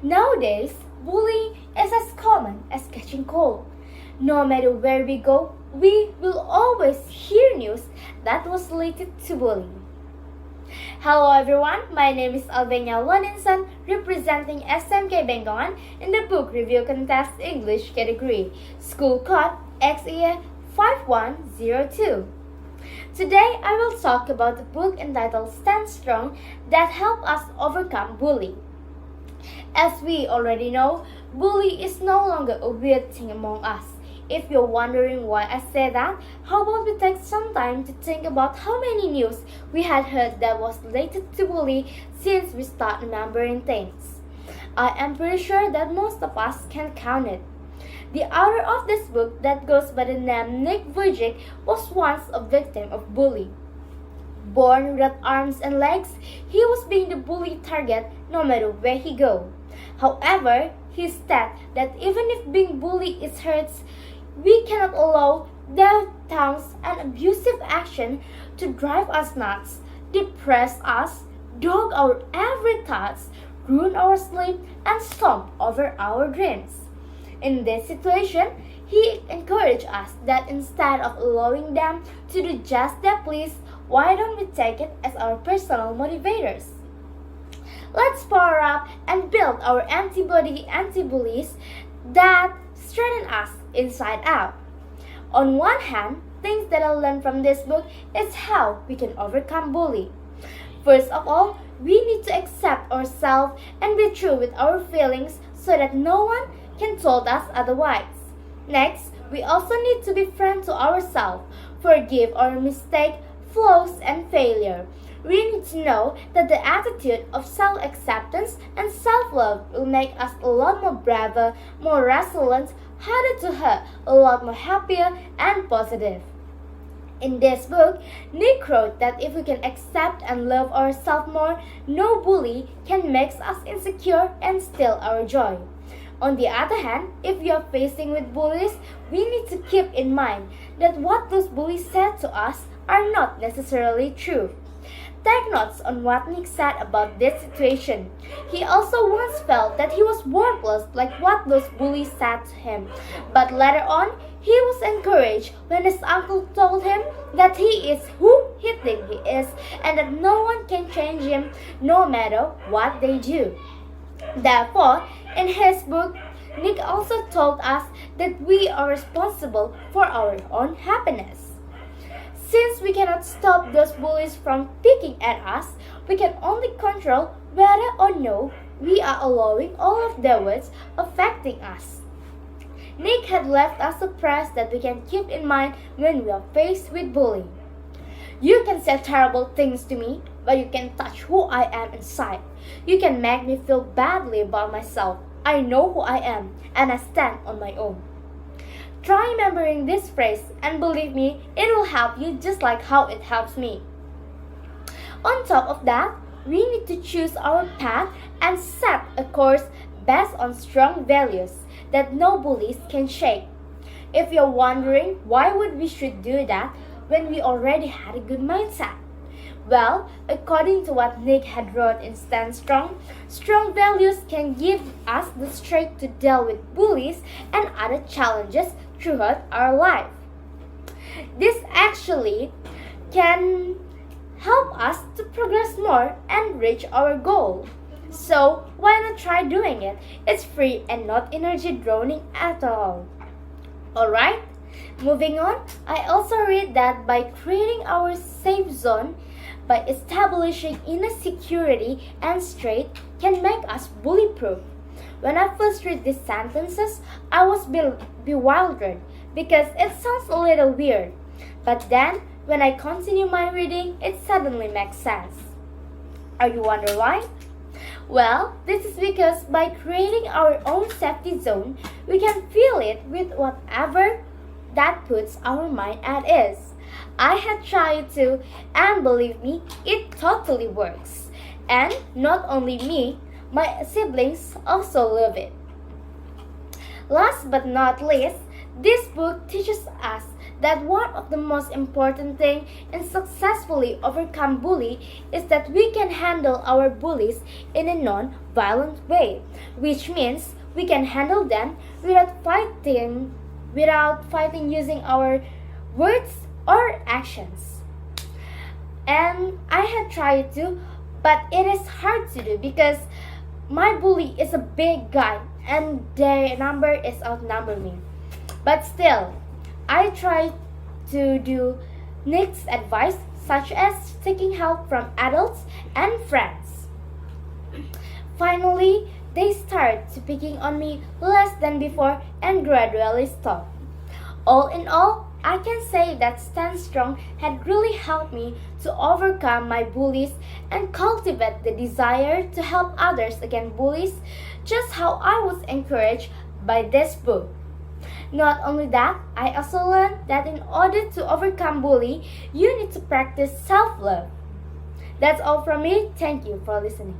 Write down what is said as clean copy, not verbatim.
Nowadays, bullying is as common as catching cold. No matter where we go, we will always hear news that was related to bullying. Hello everyone, my name is LODINSON representing SMK BENGKONGAN in the book review contest English category, school code XE 5102. Today I will talk about the book entitled Stand Strong that help us overcome bullying. As we already know, bullying is no longer a weird thing among us. If you're wondering why I say that, how about we take some time to think about how many news we had heard that was related to bullying since we start remembering things. I am pretty sure that most of us can count it. The author of this book that goes by the name VUJICI was once a victim of bullying. Born without arms and legs, he was being the bully target no matter where he go. However, he said that even if being bullied is hurts, we cannot allow their taunts and abusive action to drive us nuts, depress us, dog our every thoughts, ruin our sleep, and stomp over our dreams. In this situation, he encouraged us that instead of allowing them to do just their please, why don't we take it as our personal motivators? Let's power up and build our anti-bullies that strengthen us inside out. On one hand, things that I learned from this book is how we can overcome bullying. First of all, we need to accept ourselves and be true with our feelings so that no one can tell us otherwise. Next, we also need to be friends to ourselves, forgive our mistake, flaws, and failure. We need to know that the attitude of self-acceptance and self-love will make us a lot more braver, more resilient, harder to hurt, a lot more happier and positive. In this book, Nick wrote that if we can accept and love ourselves more, no bully can make us insecure and steal our joy. On the other hand, if we are facing with bullies, we need to keep in mind that what those bullies said to us are not necessarily true. Take notes on what Nick said about this situation. He also once felt that he was worthless like what those bullies said to him. But later on, he was encouraged when his uncle told him that he is who he thinks he is and that no one can change him no matter what they do. Therefore, in his book, Nick also told us that we are responsible for our own happiness. Since we cannot stop those bullies from picking at us, we can only control whether or no we are allowing all of their words affecting us. Nick had left us a phrase that we can keep in mind when we are faced with bullying. You can say terrible things to me, but you can touch who I am inside. You can make me feel badly about myself. I know who I am, and I stand on my own. Try remembering this phrase and believe me, it will help you just like how it helps me. On top of that, we need to choose our path and set a course based on strong values that no bullies can shake. If you're wondering why would we should do that when we already had a good mindset? Well, according to what Nick had wrote in Stand Strong, strong values can give us the strength to deal with bullies and other challenges throughout our life. This actually can help us to progress more and reach our goal. So why not try doing it? It's free and not energy draining at all. Alright, moving on, I also read that by creating our safe zone, by establishing inner security and strength can make us bully-proof. When I first read these sentences, I was bewildered because it sounds a little weird. But then, when I continue my reading, it suddenly makes sense. Are you wondering why? Well, this is because by creating our own safety zone, we can fill it with whatever that puts our mind at ease. I had tried to, and believe me, it totally works. And not only me, my siblings also love it. Last but not least, this book teaches us that one of the most important thing in successfully overcome bully is that we can handle our bullies in a non-violent way, which means we can handle them without fighting using our words or actions. And I had tried to, but it is hard to do because my bully is a big guy and their number is outnumber me. But still, I try to do Nick's advice such as seeking help from adults and friends. Finally, they start to picking on me less than before and gradually stop. All in all, I can say that Stand Strong had really helped me to overcome my bullies and cultivate the desire to help others against bullies, just how I was encouraged by this book. Not only that, I also learned that in order to overcome bully, you need to practice self-love. That's all from me. Thank you for listening.